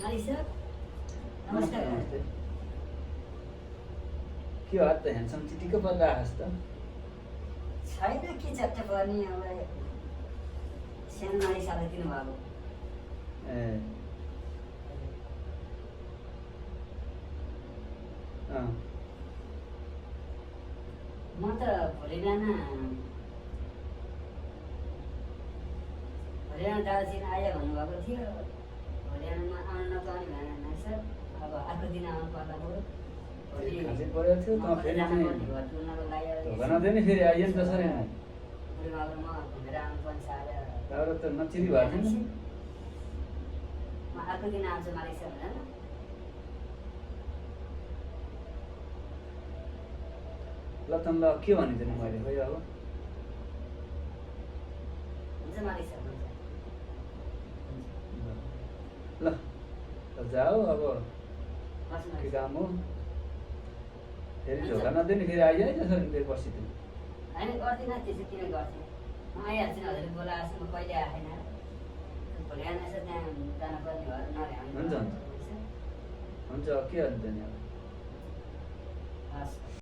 Sir नमस्कार। नमस्ते। के हो त ह्यान्डसम चिटिक्क पर्दा आएस् त? छैन के चट्ट पर्ने अब सानो नानी साथै दिनुभएको। ए अँ म त भोलि बिहान दार्जिलिङ आयो भन्नुभएको थियो। भोलि बिहान म आउनु नपाउने भएन सर। अब अर्को दिन आउनु पर्दा भयो। भोलि खासै परेको थियो त फेरि चाहिँ घर डुल्नको लागि धोका नदियो नि फेरि आइयो नि त्यसरी नै। भोलि अब म घुमेर आउनुपर्ने छ आज। तर त नचिरी भएको थियो नि। म अर्को दिन आउँछु मालिक सर होइन। ल त ल के भनिदिनु मैले खोइ अब। हुन्छ मालिक सर हुन्छ। ल त जाऊ अब बस्नु के मालिक सर। काम हो। फेरि धोका नदियो नि फेरि आइयो है त्यसरी फेरि पछि त। होइन गर्दिनँ त्यसो किन गर्थेँ। म आइहाल्छु नि हजुरले बोलाएको छु म कहिले आएन। भोलि बिहान यसो त्यहाँ जानुपर्ने भएर नभ्याउनु। हुन्छ हुन्छ। हुन्छ के अन्त नि अब। हस्।